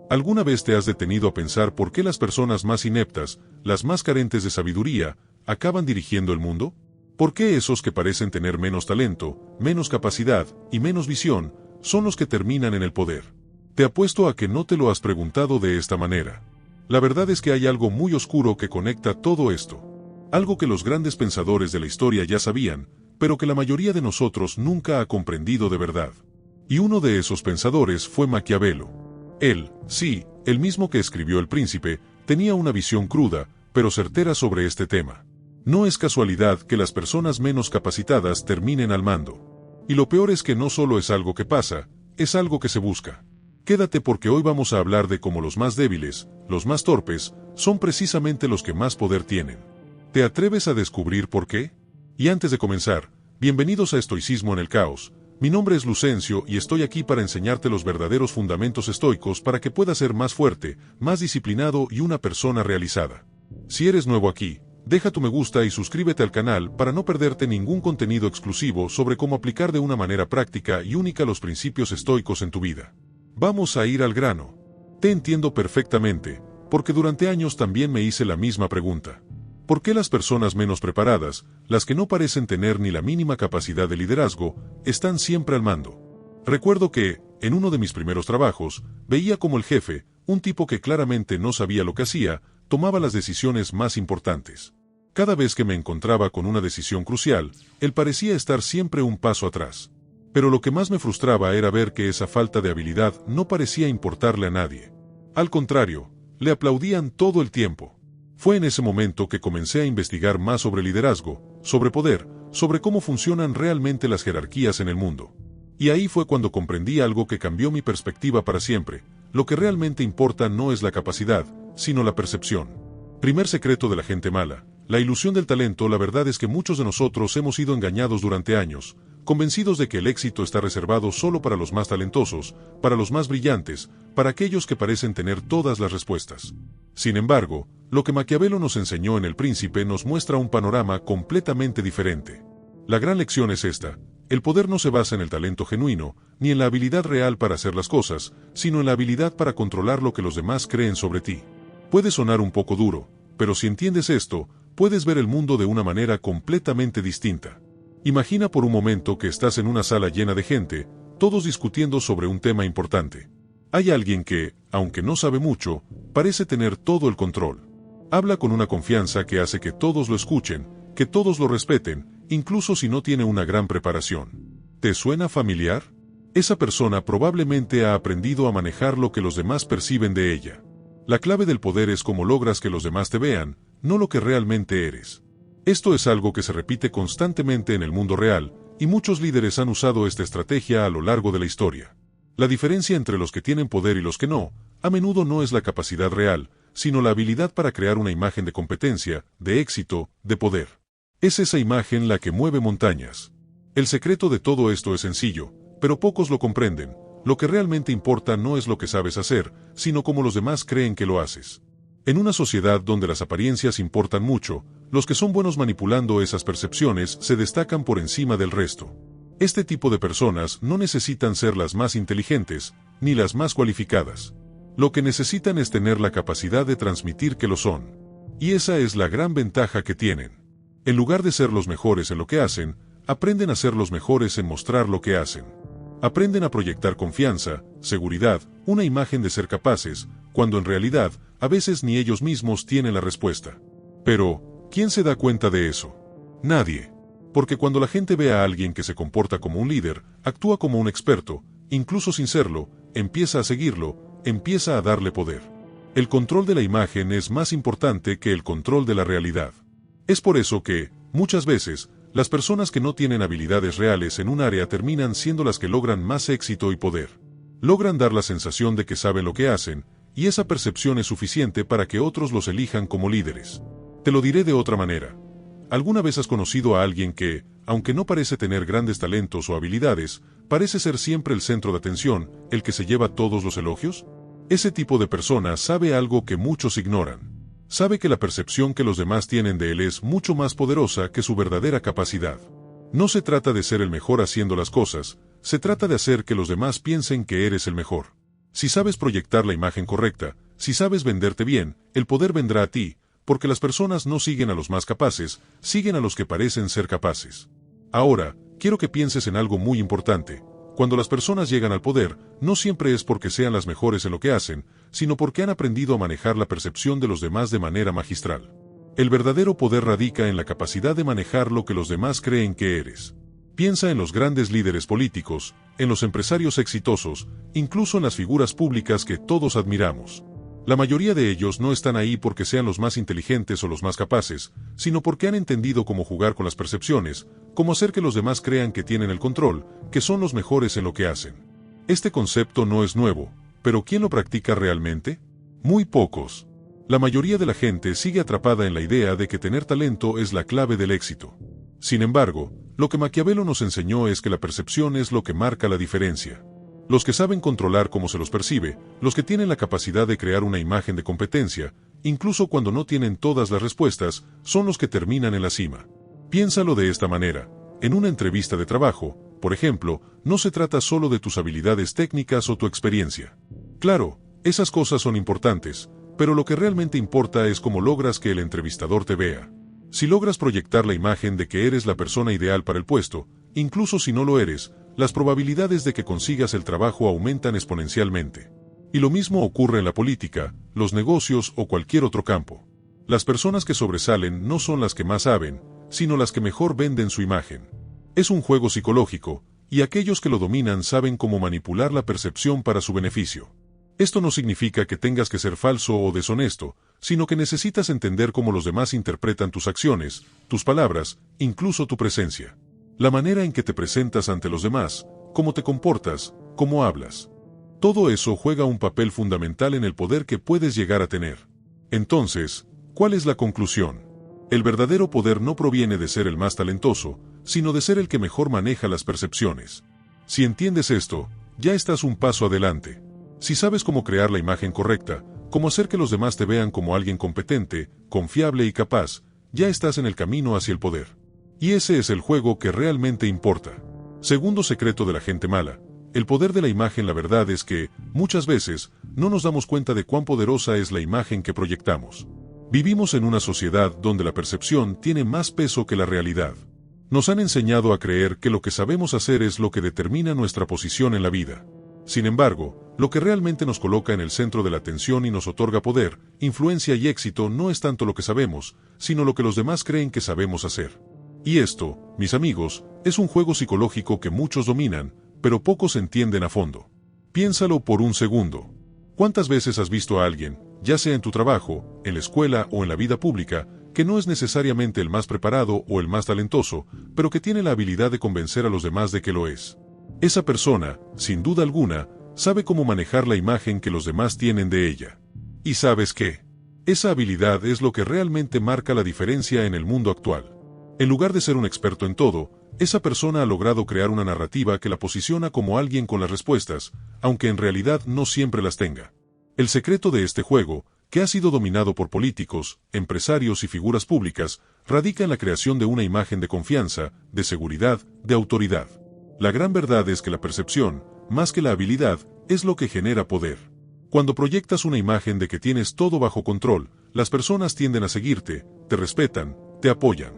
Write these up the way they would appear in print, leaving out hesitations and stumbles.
¿Alguna vez te has detenido a pensar por qué las personas más ineptas, las más carentes de sabiduría, acaban dirigiendo el mundo? ¿Por qué esos que parecen tener menos talento, menos capacidad y menos visión, son los que terminan en el poder? Te apuesto a que no te lo has preguntado de esta manera. La verdad es que hay algo muy oscuro que conecta todo esto. Algo que los grandes pensadores de la historia ya sabían, pero que la mayoría de nosotros nunca ha comprendido de verdad. Y uno de esos pensadores fue Maquiavelo. Él, sí, el mismo que escribió El Príncipe, tenía una visión cruda, pero certera sobre este tema. No es casualidad que las personas menos capacitadas terminen al mando. Y lo peor es que no solo es algo que pasa, es algo que se busca. Quédate porque hoy vamos a hablar de cómo los más débiles, los más torpes, son precisamente los que más poder tienen. ¿Te atreves a descubrir por qué? Y antes de comenzar, bienvenidos a Estoicismo en el Caos. Mi nombre es Lucencio y estoy aquí para enseñarte los verdaderos fundamentos estoicos para que puedas ser más fuerte, más disciplinado y una persona realizada. Si eres nuevo aquí, deja tu me gusta y suscríbete al canal para no perderte ningún contenido exclusivo sobre cómo aplicar de una manera práctica y única los principios estoicos en tu vida. Vamos a ir al grano. Te entiendo perfectamente, porque durante años también me hice la misma pregunta. ¿Por qué las personas menos preparadas, las que no parecen tener ni la mínima capacidad de liderazgo, están siempre al mando? Recuerdo que, en uno de mis primeros trabajos, veía como el jefe, un tipo que claramente no sabía lo que hacía, tomaba las decisiones más importantes. Cada vez que me encontraba con una decisión crucial, él parecía estar siempre un paso atrás. Pero lo que más me frustraba era ver que esa falta de habilidad no parecía importarle a nadie. Al contrario, le aplaudían todo el tiempo. Fue en ese momento que comencé a investigar más sobre liderazgo, sobre poder, sobre cómo funcionan realmente las jerarquías en el mundo. Y ahí fue cuando comprendí algo que cambió mi perspectiva para siempre. Lo que realmente importa no es la capacidad, sino la percepción. Primer secreto de la gente mala. La ilusión del talento. La verdad es que muchos de nosotros hemos sido engañados durante años, convencidos de que el éxito está reservado solo para los más talentosos, para los más brillantes, para aquellos que parecen tener todas las respuestas. Sin embargo, lo que Maquiavelo nos enseñó en El Príncipe nos muestra un panorama completamente diferente. La gran lección es esta: el poder no se basa en el talento genuino, ni en la habilidad real para hacer las cosas, sino en la habilidad para controlar lo que los demás creen sobre ti. Puede sonar un poco duro, pero si entiendes esto, puedes ver el mundo de una manera completamente distinta. Imagina por un momento que estás en una sala llena de gente, todos discutiendo sobre un tema importante. Hay alguien que, aunque no sabe mucho, parece tener todo el control. Habla con una confianza que hace que todos lo escuchen, que todos lo respeten, incluso si no tiene una gran preparación. ¿Te suena familiar? Esa persona probablemente ha aprendido a manejar lo que los demás perciben de ella. La clave del poder es cómo logras que los demás te vean, no lo que realmente eres. Esto es algo que se repite constantemente en el mundo real, y muchos líderes han usado esta estrategia a lo largo de la historia. La diferencia entre los que tienen poder y los que no, a menudo no es la capacidad real, sino la habilidad para crear una imagen de competencia, de éxito, de poder. Es esa imagen la que mueve montañas. El secreto de todo esto es sencillo, pero pocos lo comprenden. Lo que realmente importa no es lo que sabes hacer, sino cómo los demás creen que lo haces. En una sociedad donde las apariencias importan mucho, los que son buenos manipulando esas percepciones se destacan por encima del resto. Este tipo de personas no necesitan ser las más inteligentes, ni las más cualificadas. Lo que necesitan es tener la capacidad de transmitir que lo son. Y esa es la gran ventaja que tienen. En lugar de ser los mejores en lo que hacen, aprenden a ser los mejores en mostrar lo que hacen. Aprenden a proyectar confianza, seguridad, una imagen de ser capaces, cuando en realidad, a veces ni ellos mismos tienen la respuesta. Pero, ¿quién se da cuenta de eso? Nadie. Porque cuando la gente ve a alguien que se comporta como un líder, actúa como un experto, incluso sin serlo, empieza a seguirlo, empieza a darle poder. El control de la imagen es más importante que el control de la realidad. Es por eso que, muchas veces, las personas que no tienen habilidades reales en un área terminan siendo las que logran más éxito y poder. Logran dar la sensación de que saben lo que hacen, y esa percepción es suficiente para que otros los elijan como líderes. Te lo diré de otra manera. ¿Alguna vez has conocido a alguien que, aunque no parece tener grandes talentos o habilidades, parece ser siempre el centro de atención, el que se lleva todos los elogios? Ese tipo de persona sabe algo que muchos ignoran. Sabe que la percepción que los demás tienen de él es mucho más poderosa que su verdadera capacidad. No se trata de ser el mejor haciendo las cosas, se trata de hacer que los demás piensen que eres el mejor. Si sabes proyectar la imagen correcta, si sabes venderte bien, el poder vendrá a ti, porque las personas no siguen a los más capaces, siguen a los que parecen ser capaces. Ahora, quiero que pienses en algo muy importante. Cuando las personas llegan al poder, no siempre es porque sean las mejores en lo que hacen, sino porque han aprendido a manejar la percepción de los demás de manera magistral. El verdadero poder radica en la capacidad de manejar lo que los demás creen que eres. Piensa en los grandes líderes políticos, en los empresarios exitosos, incluso en las figuras públicas que todos admiramos. La mayoría de ellos no están ahí porque sean los más inteligentes o los más capaces, sino porque han entendido cómo jugar con las percepciones, cómo hacer que los demás crean que tienen el control, que son los mejores en lo que hacen. Este concepto no es nuevo, pero ¿quién lo practica realmente? Muy pocos. La mayoría de la gente sigue atrapada en la idea de que tener talento es la clave del éxito. Sin embargo, lo que Maquiavelo nos enseñó es que la percepción es lo que marca la diferencia. Los que saben controlar cómo se los percibe, los que tienen la capacidad de crear una imagen de competencia, incluso cuando no tienen todas las respuestas, son los que terminan en la cima. Piénsalo de esta manera. En una entrevista de trabajo, por ejemplo, no se trata solo de tus habilidades técnicas o tu experiencia. Claro, esas cosas son importantes, pero lo que realmente importa es cómo logras que el entrevistador te vea. Si logras proyectar la imagen de que eres la persona ideal para el puesto, incluso si no lo eres, las probabilidades de que consigas el trabajo aumentan exponencialmente. Y lo mismo ocurre en la política, los negocios o cualquier otro campo. Las personas que sobresalen no son las que más saben, sino las que mejor venden su imagen. Es un juego psicológico, y aquellos que lo dominan saben cómo manipular la percepción para su beneficio. Esto no significa que tengas que ser falso o deshonesto, sino que necesitas entender cómo los demás interpretan tus acciones, tus palabras, incluso tu presencia. La manera en que te presentas ante los demás, cómo te comportas, cómo hablas. Todo eso juega un papel fundamental en el poder que puedes llegar a tener. Entonces, ¿cuál es la conclusión? El verdadero poder no proviene de ser el más talentoso, sino de ser el que mejor maneja las percepciones. Si entiendes esto, ya estás un paso adelante. Si sabes cómo crear la imagen correcta, cómo hacer que los demás te vean como alguien competente, confiable y capaz, ya estás en el camino hacia el poder. Y ese es el juego que realmente importa. Segundo secreto de la gente mala. El poder de la imagen. La verdad es que, muchas veces, no nos damos cuenta de cuán poderosa es la imagen que proyectamos. Vivimos en una sociedad donde la percepción tiene más peso que la realidad. Nos han enseñado a creer que lo que sabemos hacer es lo que determina nuestra posición en la vida. Sin embargo, lo que realmente nos coloca en el centro de la atención y nos otorga poder, influencia y éxito no es tanto lo que sabemos, sino lo que los demás creen que sabemos hacer. Y esto, mis amigos, es un juego psicológico que muchos dominan, pero pocos entienden a fondo. Piénsalo por un segundo. ¿Cuántas veces has visto a alguien, ya sea en tu trabajo, en la escuela o en la vida pública, que no es necesariamente el más preparado o el más talentoso, pero que tiene la habilidad de convencer a los demás de que lo es? Esa persona, sin duda alguna, sabe cómo manejar la imagen que los demás tienen de ella. ¿Y sabes qué? Esa habilidad es lo que realmente marca la diferencia en el mundo actual. En lugar de ser un experto en todo, esa persona ha logrado crear una narrativa que la posiciona como alguien con las respuestas, aunque en realidad no siempre las tenga. El secreto de este juego, que ha sido dominado por políticos, empresarios y figuras públicas, radica en la creación de una imagen de confianza, de seguridad, de autoridad. La gran verdad es que la percepción, más que la habilidad, es lo que genera poder. Cuando proyectas una imagen de que tienes todo bajo control, las personas tienden a seguirte, te respetan, te apoyan.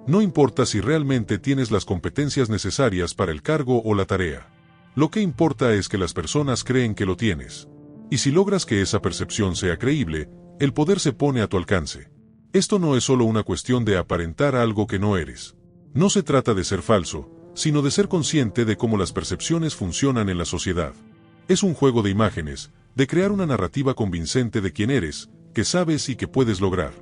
No importa si realmente tienes las competencias necesarias para el cargo o la tarea. Lo que importa es que las personas creen que lo tienes. Y si logras que esa percepción sea creíble, el poder se pone a tu alcance. Esto no es solo una cuestión de aparentar algo que no eres. No se trata de ser falso, sino de ser consciente de cómo las percepciones funcionan en la sociedad. Es un juego de imágenes, de crear una narrativa convincente de quién eres, que sabes y que puedes lograr.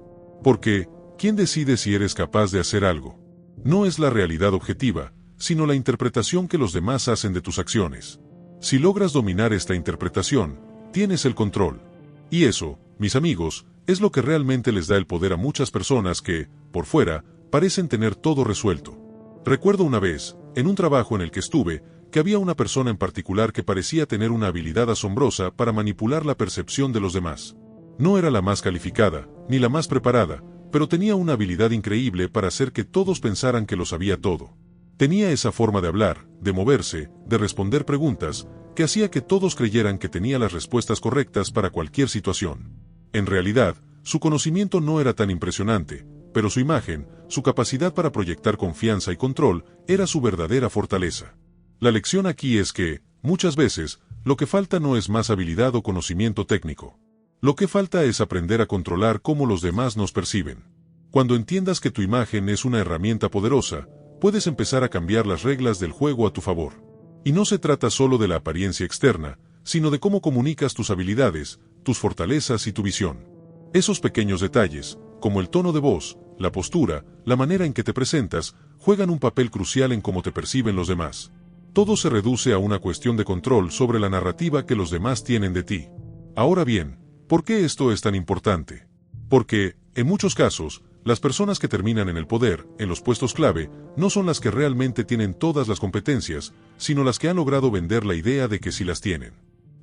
Porque, ¿quién decide si eres capaz de hacer algo? No es la realidad objetiva, sino la interpretación que los demás hacen de tus acciones. Si logras dominar esta interpretación, tienes el control. Y eso, mis amigos, es lo que realmente les da el poder a muchas personas que, por fuera, parecen tener todo resuelto. Recuerdo una vez, en un trabajo en el que estuve, que había una persona en particular que parecía tener una habilidad asombrosa para manipular la percepción de los demás. No era la más calificada, ni la más preparada, pero tenía una habilidad increíble para hacer que todos pensaran que lo sabía todo. Tenía esa forma de hablar, de moverse, de responder preguntas, que hacía que todos creyeran que tenía las respuestas correctas para cualquier situación. En realidad, su conocimiento no era tan impresionante, pero su imagen, su capacidad para proyectar confianza y control, era su verdadera fortaleza. La lección aquí es que, muchas veces, lo que falta no es más habilidad o conocimiento técnico. Lo que falta es aprender a controlar cómo los demás nos perciben. Cuando entiendas que tu imagen es una herramienta poderosa, puedes empezar a cambiar las reglas del juego a tu favor. Y no se trata solo de la apariencia externa, sino de cómo comunicas tus habilidades, tus fortalezas y tu visión. Esos pequeños detalles, como el tono de voz, la postura, la manera en que te presentas, juegan un papel crucial en cómo te perciben los demás. Todo se reduce a una cuestión de control sobre la narrativa que los demás tienen de ti. Ahora bien, ¿por qué esto es tan importante? Porque, en muchos casos, las personas que terminan en el poder, en los puestos clave, no son las que realmente tienen todas las competencias, sino las que han logrado vender la idea de que sí las tienen.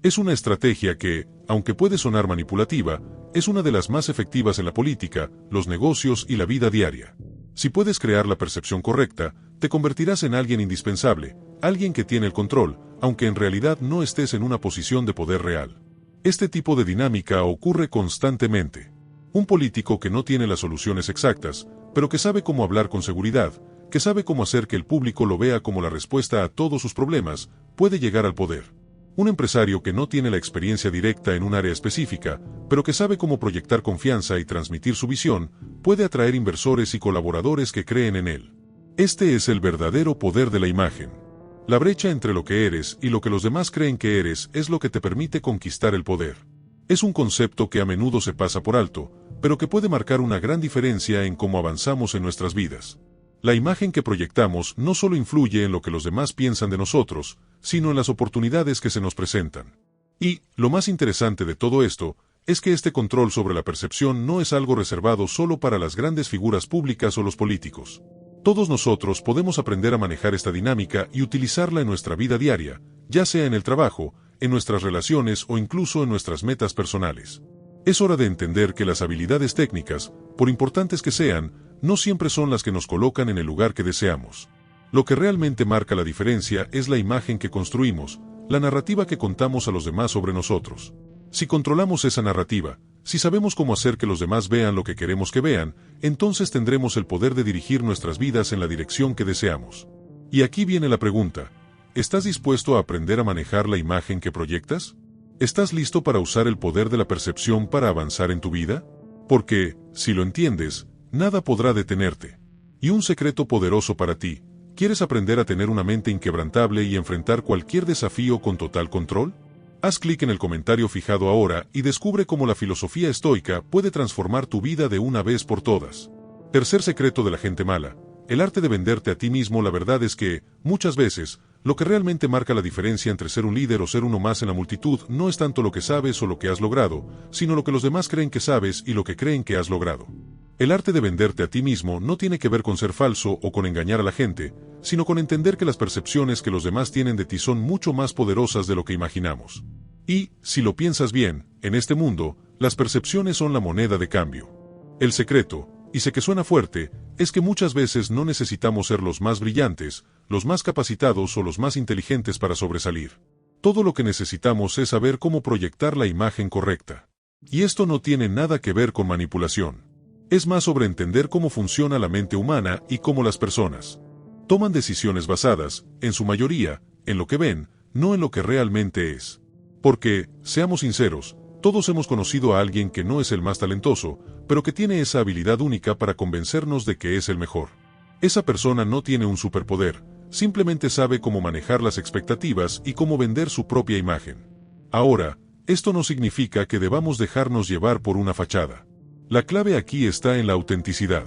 Es una estrategia que, aunque puede sonar manipulativa, es una de las más efectivas en la política, los negocios y la vida diaria. Si puedes crear la percepción correcta, te convertirás en alguien indispensable, alguien que tiene el control, aunque en realidad no estés en una posición de poder real. Este tipo de dinámica ocurre constantemente. Un político que no tiene las soluciones exactas, pero que sabe cómo hablar con seguridad, que sabe cómo hacer que el público lo vea como la respuesta a todos sus problemas, puede llegar al poder. Un empresario que no tiene la experiencia directa en un área específica, pero que sabe cómo proyectar confianza y transmitir su visión, puede atraer inversores y colaboradores que creen en él. Este es el verdadero poder de la imagen. La brecha entre lo que eres y lo que los demás creen que eres es lo que te permite conquistar el poder. Es un concepto que a menudo se pasa por alto, pero que puede marcar una gran diferencia en cómo avanzamos en nuestras vidas. La imagen que proyectamos no solo influye en lo que los demás piensan de nosotros, sino en las oportunidades que se nos presentan. Y, lo más interesante de todo esto, es que este control sobre la percepción no es algo reservado solo para las grandes figuras públicas o los políticos. Todos nosotros podemos aprender a manejar esta dinámica y utilizarla en nuestra vida diaria, ya sea en el trabajo, en nuestras relaciones o incluso en nuestras metas personales. Es hora de entender que las habilidades técnicas, por importantes que sean, no siempre son las que nos colocan en el lugar que deseamos. Lo que realmente marca la diferencia es la imagen que construimos, la narrativa que contamos a los demás sobre nosotros. Si controlamos esa narrativa, si sabemos cómo hacer que los demás vean lo que queremos que vean, entonces tendremos el poder de dirigir nuestras vidas en la dirección que deseamos. Y aquí viene la pregunta: ¿estás dispuesto a aprender a manejar la imagen que proyectas? ¿Estás listo para usar el poder de la percepción para avanzar en tu vida? Porque, si lo entiendes, nada podrá detenerte. Y un secreto poderoso para ti: ¿quieres aprender a tener una mente inquebrantable y enfrentar cualquier desafío con total control? Haz clic en el comentario fijado ahora y descubre cómo la filosofía estoica puede transformar tu vida de una vez por todas. Tercer secreto de la gente mala: el arte de venderte a ti mismo. La verdad es que, muchas veces, lo que realmente marca la diferencia entre ser un líder o ser uno más en la multitud no es tanto lo que sabes o lo que has logrado, sino lo que los demás creen que sabes y lo que creen que has logrado. El arte de venderte a ti mismo no tiene que ver con ser falso o con engañar a la gente, sino con entender que las percepciones que los demás tienen de ti son mucho más poderosas de lo que imaginamos. Y, si lo piensas bien, en este mundo, las percepciones son la moneda de cambio. El secreto, y sé que suena fuerte, es que muchas veces no necesitamos ser los más brillantes, los más capacitados o los más inteligentes para sobresalir. Todo lo que necesitamos es saber cómo proyectar la imagen correcta. Y esto no tiene nada que ver con manipulación. Es más sobre entender cómo funciona la mente humana y cómo las personas toman decisiones basadas, en su mayoría, en lo que ven, no en lo que realmente es. Porque, seamos sinceros, todos hemos conocido a alguien que no es el más talentoso, pero que tiene esa habilidad única para convencernos de que es el mejor. Esa persona no tiene un superpoder, simplemente sabe cómo manejar las expectativas y cómo vender su propia imagen. Ahora, esto no significa que debamos dejarnos llevar por una fachada. La clave aquí está en la autenticidad.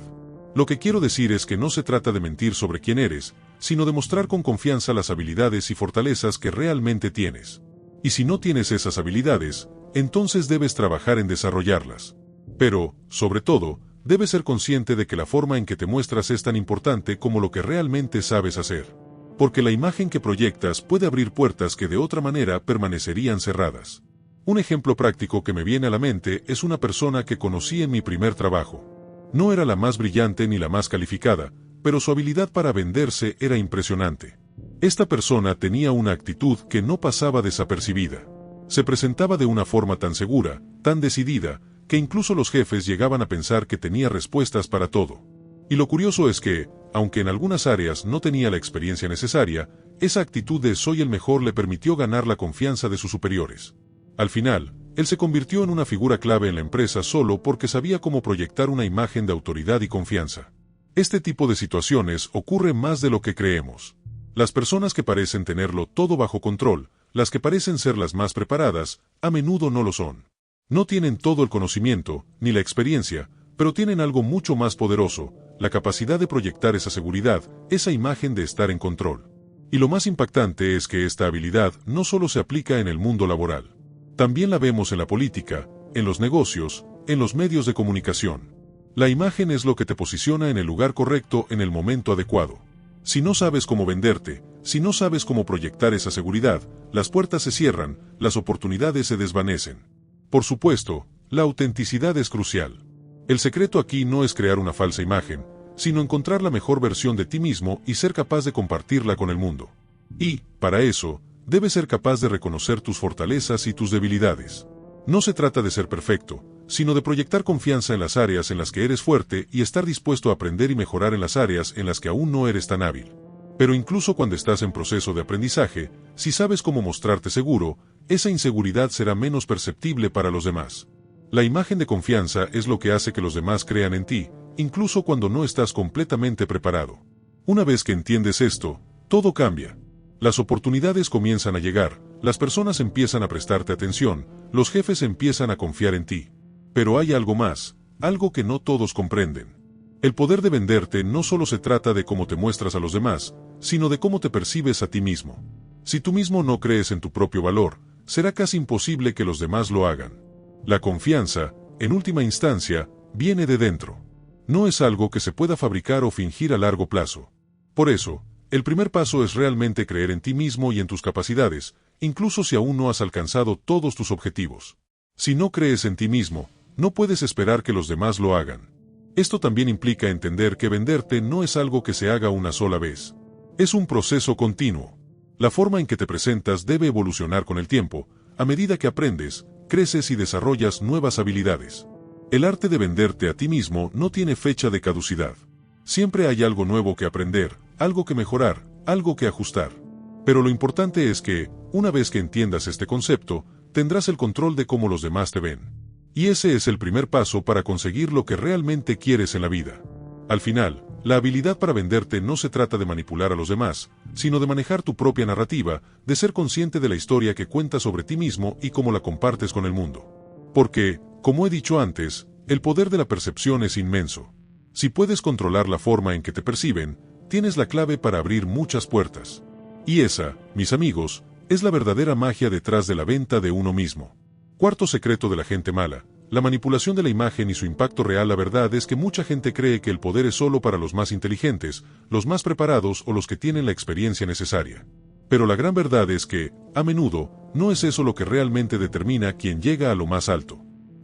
Lo que quiero decir es que no se trata de mentir sobre quién eres, sino de mostrar con confianza las habilidades y fortalezas que realmente tienes. Y si no tienes esas habilidades, entonces debes trabajar en desarrollarlas. Pero, sobre todo, debes ser consciente de que la forma en que te muestras es tan importante como lo que realmente sabes hacer. Porque la imagen que proyectas puede abrir puertas que de otra manera permanecerían cerradas. Un ejemplo práctico que me viene a la mente es una persona que conocí en mi primer trabajo. No era la más brillante ni la más calificada, pero su habilidad para venderse era impresionante. Esta persona tenía una actitud que no pasaba desapercibida. Se presentaba de una forma tan segura, tan decidida, que incluso los jefes llegaban a pensar que tenía respuestas para todo. Y lo curioso es que, aunque en algunas áreas no tenía la experiencia necesaria, esa actitud de soy el mejor le permitió ganar la confianza de sus superiores. Al final, él se convirtió en una figura clave en la empresa solo porque sabía cómo proyectar una imagen de autoridad y confianza. Este tipo de situaciones ocurre más de lo que creemos. Las personas que parecen tenerlo todo bajo control, las que parecen ser las más preparadas, a menudo no lo son. No tienen todo el conocimiento, ni la experiencia, pero tienen algo mucho más poderoso, la capacidad de proyectar esa seguridad, esa imagen de estar en control. Y lo más impactante es que esta habilidad no solo se aplica en el mundo laboral. También la vemos en la política, en los negocios, en los medios de comunicación. La imagen es lo que te posiciona en el lugar correcto en el momento adecuado. Si no sabes cómo venderte, si no sabes cómo proyectar esa seguridad, las puertas se cierran, las oportunidades se desvanecen. Por supuesto, la autenticidad es crucial. El secreto aquí no es crear una falsa imagen, sino encontrar la mejor versión de ti mismo y ser capaz de compartirla con el mundo. Y, para eso, debes ser capaz de reconocer tus fortalezas y tus debilidades. No se trata de ser perfecto, sino de proyectar confianza en las áreas en las que eres fuerte y estar dispuesto a aprender y mejorar en las áreas en las que aún no eres tan hábil. Pero incluso cuando estás en proceso de aprendizaje, si sabes cómo mostrarte seguro, esa inseguridad será menos perceptible para los demás. La imagen de confianza es lo que hace que los demás crean en ti, incluso cuando no estás completamente preparado. Una vez que entiendes esto, todo cambia. Las oportunidades comienzan a llegar, las personas empiezan a prestarte atención, los jefes empiezan a confiar en ti. Pero hay algo más, algo que no todos comprenden. El poder de venderte no solo se trata de cómo te muestras a los demás, sino de cómo te percibes a ti mismo. Si tú mismo no crees en tu propio valor, será casi imposible que los demás lo hagan. La confianza, en última instancia, viene de dentro. No es algo que se pueda fabricar o fingir a largo plazo. Por eso, el primer paso es realmente creer en ti mismo y en tus capacidades, incluso si aún no has alcanzado todos tus objetivos. Si no crees en ti mismo, no puedes esperar que los demás lo hagan. Esto también implica entender que venderte no es algo que se haga una sola vez. Es un proceso continuo. La forma en que te presentas debe evolucionar con el tiempo, a medida que aprendes, creces y desarrollas nuevas habilidades. El arte de venderte a ti mismo no tiene fecha de caducidad. Siempre hay algo nuevo que aprender, algo que mejorar, algo que ajustar. Pero lo importante es que, una vez que entiendas este concepto, tendrás el control de cómo los demás te ven. Y ese es el primer paso para conseguir lo que realmente quieres en la vida. Al final, la habilidad para venderte no se trata de manipular a los demás, sino de manejar tu propia narrativa, de ser consciente de la historia que cuentas sobre ti mismo y cómo la compartes con el mundo. Porque, como he dicho antes, el poder de la percepción es inmenso. Si puedes controlar la forma en que te perciben, tienes la clave para abrir muchas puertas. Y esa, mis amigos, es la verdadera magia detrás de la venta de uno mismo. Cuarto secreto de la gente mala: la manipulación de la imagen y su impacto real. La verdad es que mucha gente cree que el poder es solo para los más inteligentes, los más preparados o los que tienen la experiencia necesaria. Pero la gran verdad es que, a menudo, no es eso lo que realmente determina quién llega a lo más alto.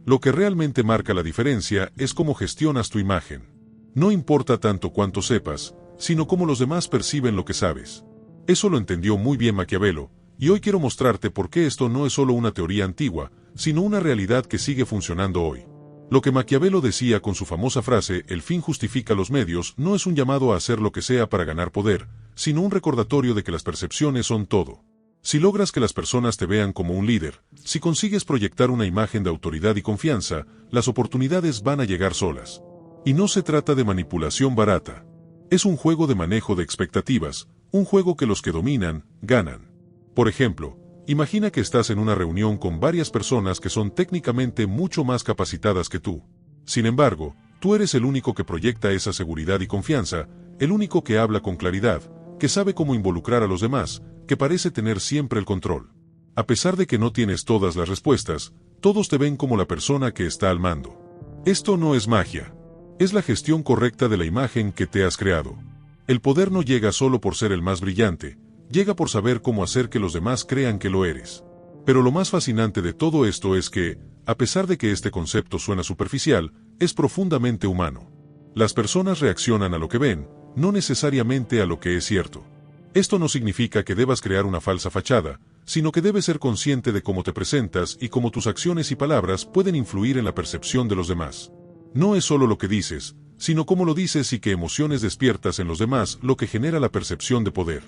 Lo que realmente marca la diferencia es cómo gestionas tu imagen. No importa tanto cuánto sepas, sino cómo los demás perciben lo que sabes. Eso lo entendió muy bien Maquiavelo, y hoy quiero mostrarte por qué esto no es solo una teoría antigua, sino una realidad que sigue funcionando hoy. Lo que Maquiavelo decía con su famosa frase, el fin justifica los medios, no es un llamado a hacer lo que sea para ganar poder, sino un recordatorio de que las percepciones son todo. Si logras que las personas te vean como un líder, si consigues proyectar una imagen de autoridad y confianza, las oportunidades van a llegar solas. Y no se trata de manipulación barata. Es un juego de manejo de expectativas, un juego que los que dominan, ganan. Por ejemplo, imagina que estás en una reunión con varias personas que son técnicamente mucho más capacitadas que tú. Sin embargo, tú eres el único que proyecta esa seguridad y confianza, el único que habla con claridad, que sabe cómo involucrar a los demás, que parece tener siempre el control. A pesar de que no tienes todas las respuestas, todos te ven como la persona que está al mando. Esto no es magia. Es la gestión correcta de la imagen que te has creado. El poder no llega solo por ser el más brillante, llega por saber cómo hacer que los demás crean que lo eres. Pero lo más fascinante de todo esto es que, a pesar de que este concepto suena superficial, es profundamente humano. Las personas reaccionan a lo que ven, no necesariamente a lo que es cierto. Esto no significa que debas crear una falsa fachada, sino que debes ser consciente de cómo te presentas y cómo tus acciones y palabras pueden influir en la percepción de los demás. No es solo lo que dices, sino cómo lo dices y qué emociones despiertas en los demás lo que genera la percepción de poder.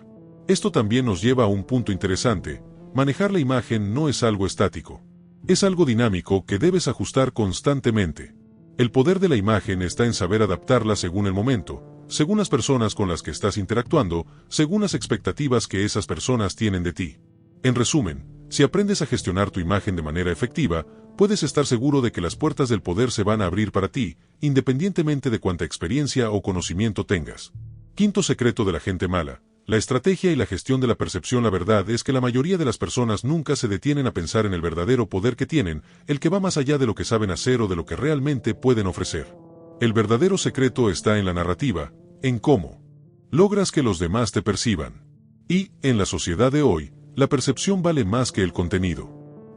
Esto también nos lleva a un punto interesante: manejar la imagen no es algo estático. Es algo dinámico que debes ajustar constantemente. El poder de la imagen está en saber adaptarla según el momento, según las personas con las que estás interactuando, según las expectativas que esas personas tienen de ti. En resumen, si aprendes a gestionar tu imagen de manera efectiva, puedes estar seguro de que las puertas del poder se van a abrir para ti, independientemente de cuánta experiencia o conocimiento tengas. Quinto secreto de la gente mala: la estrategia y la gestión de la percepción. La verdad es que la mayoría de las personas nunca se detienen a pensar en el verdadero poder que tienen, el que va más allá de lo que saben hacer o de lo que realmente pueden ofrecer. El verdadero secreto está en la narrativa, en cómo logras que los demás te perciban. Y, en la sociedad de hoy, la percepción vale más que el contenido.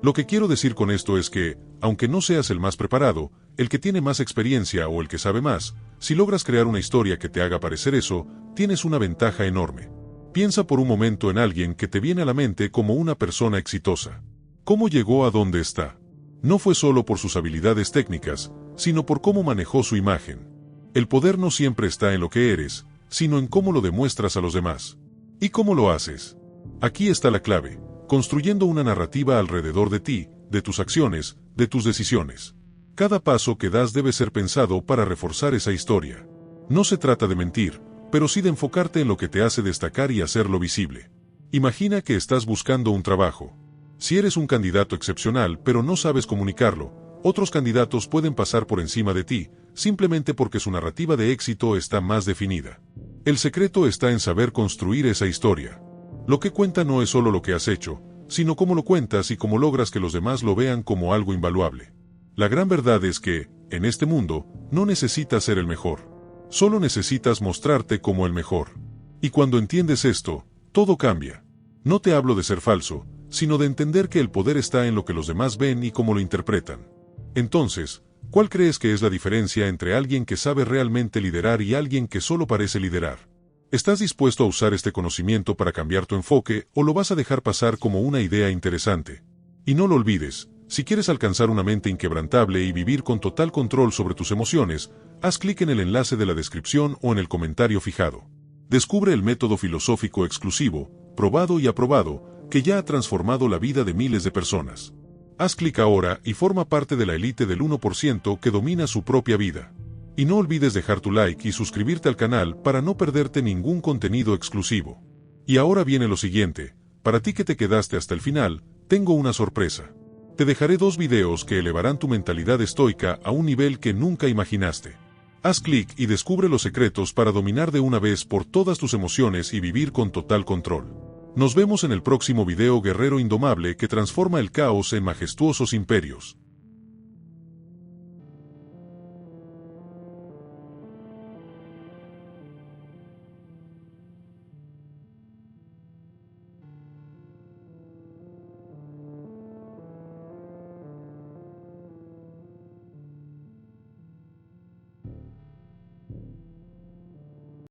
Lo que quiero decir con esto es que, aunque no seas el más preparado, el que tiene más experiencia o el que sabe más, si logras crear una historia que te haga parecer eso, tienes una ventaja enorme. Piensa por un momento en alguien que te viene a la mente como una persona exitosa. ¿Cómo llegó a donde está? No fue solo por sus habilidades técnicas, sino por cómo manejó su imagen. El poder no siempre está en lo que eres, sino en cómo lo demuestras a los demás. ¿Y cómo lo haces? Aquí está la clave: construyendo una narrativa alrededor de ti, de tus acciones, de tus decisiones. Cada paso que das debe ser pensado para reforzar esa historia. No se trata de mentir, pero sí de enfocarte en lo que te hace destacar y hacerlo visible. Imagina que estás buscando un trabajo. Si eres un candidato excepcional pero no sabes comunicarlo, otros candidatos pueden pasar por encima de ti, simplemente porque su narrativa de éxito está más definida. El secreto está en saber construir esa historia. Lo que cuenta no es solo lo que has hecho, sino cómo lo cuentas y cómo logras que los demás lo vean como algo invaluable. La gran verdad es que, en este mundo, no necesitas ser el mejor. Solo necesitas mostrarte como el mejor. Y cuando entiendes esto, todo cambia. No te hablo de ser falso, sino de entender que el poder está en lo que los demás ven y cómo lo interpretan. Entonces, ¿cuál crees que es la diferencia entre alguien que sabe realmente liderar y alguien que solo parece liderar? ¿Estás dispuesto a usar este conocimiento para cambiar tu enfoque o lo vas a dejar pasar como una idea interesante? Y no lo olvides, si quieres alcanzar una mente inquebrantable y vivir con total control sobre tus emociones, haz clic en el enlace de la descripción o en el comentario fijado. Descubre el método filosófico exclusivo, probado y aprobado, que ya ha transformado la vida de miles de personas. Haz clic ahora y forma parte de la élite del 1% que domina su propia vida. Y no olvides dejar tu like y suscribirte al canal para no perderte ningún contenido exclusivo. Y ahora viene lo siguiente: para ti que te quedaste hasta el final, tengo una sorpresa. Te dejaré 2 videos que elevarán tu mentalidad estoica a un nivel que nunca imaginaste. Haz clic y descubre los secretos para dominar de una vez por todas tus emociones y vivir con total control. Nos vemos en el próximo video, guerrero indomable que transforma el caos en majestuosos imperios.